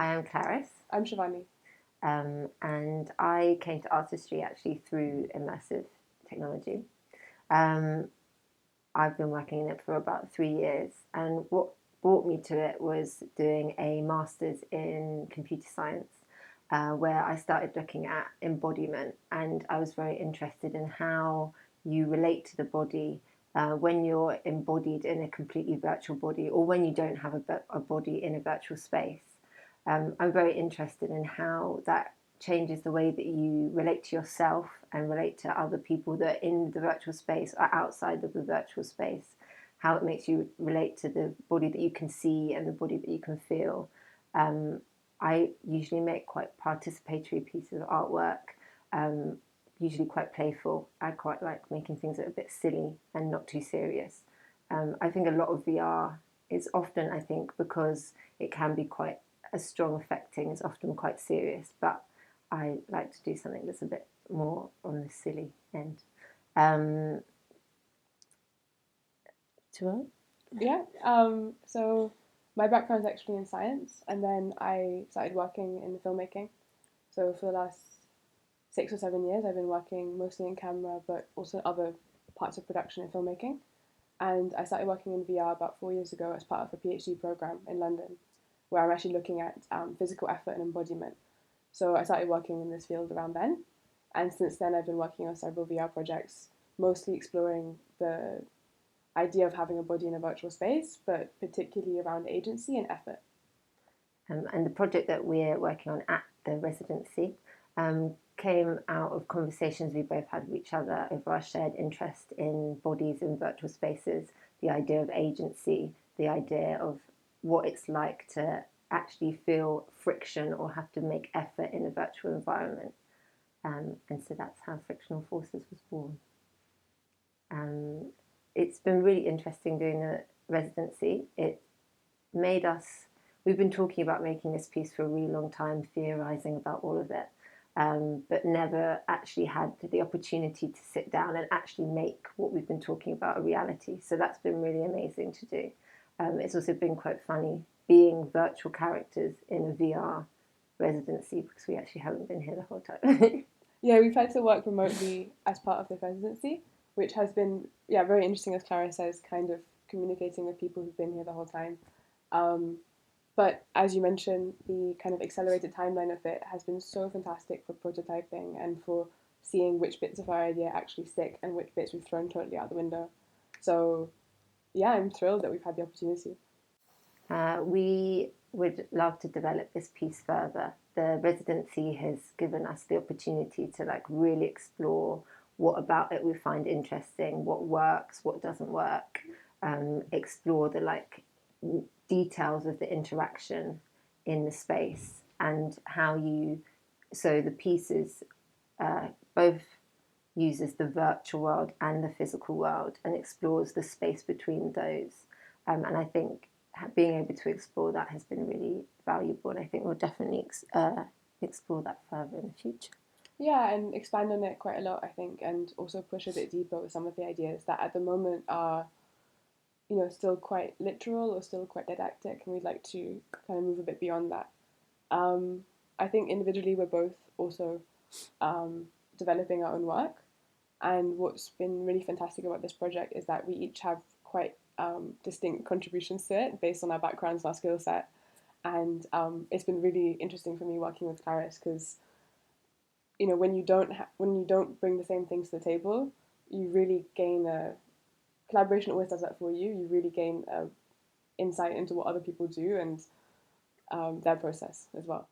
Hi, I'm Clarice, I'm Shivani. and I came to artistry actually through immersive technology. Um, I've been working in it for about 3 years, and what brought me to it was doing a master's in computer science, where I started looking at embodiment, and I was very interested in how you relate to the body when you're embodied in a completely virtual body, or when you don't have a body in a virtual space. I'm very interested in how that changes the way that you relate to yourself and relate to other people that are in the virtual space or outside of the virtual space, how it makes you relate to the body that you can see and the body that you can feel. Um, I usually make quite participatory pieces of artwork, um, usually quite playful. I quite like making things that are a bit silly and not too serious. I think a lot of VR is often, I think, because it can be quite a strong affecting, it's often quite serious, but I like to do something that's a bit more on the silly end. Um, to Yeah. So my background is actually in science, and then I started working in filmmaking. So for the last 6 or 7 years, I've been working mostly in camera, but also other parts of production and filmmaking. And I started working in VR about 4 years ago as part of a PhD program in London, where I'm actually looking at physical effort and embodiment. So I started working in this field around then, and since then I've been working on several VR projects, mostly exploring the idea of having a body in a virtual space, but particularly around agency and effort. and the project that we're working on at the residency came out of conversations we both had with each other over our shared interest in bodies in virtual spaces, the idea of agency, the idea of what it's like to actually feel friction or have to make effort in a virtual environment. And so that's how Frictional Forces was born. Um, it's been really interesting doing the residency. It made us, we've been talking about making this piece for a really long time, theorizing about all of it, but never actually had the opportunity to sit down and actually make what we've been talking about a reality. So that's been really amazing to do. It's also been quite funny being virtual characters in a VR residency because we actually haven't been here the whole time. Yeah, we've had to work remotely as part of the residency, which has been very interesting, as Clara says, kind of communicating with people who've been here the whole time. Um, but as you mentioned, the kind of accelerated timeline of it has been so fantastic for prototyping and for seeing which bits of our idea actually stick and which bits we've thrown totally out the window. So yeah, I'm thrilled that we've had the opportunity. We would love to develop this piece further. The residency has given us the opportunity to really explore what about it we find interesting, what works, what doesn't work, explore the details of the interaction in the space and how you. So the pieces both uses the virtual world and the physical world and explores the space between those. And I think being able to explore that has been really valuable. And I think we'll definitely explore that further in the future. Yeah, and expand on it quite a lot, I think, and also push a bit deeper with some of the ideas that at the moment are, still quite literal or still quite didactic, and we'd like to kind of move a bit beyond that. Um, I think individually we're both also um, developing our own work, and what's been really fantastic about this project is that we each have quite distinct contributions to it based on our backgrounds and our skill set. And it's been really interesting for me working with Clarice because when you don't bring the same things to the table, you really gain a collaboration always does that for you. You really gain insight into what other people do and their process as well.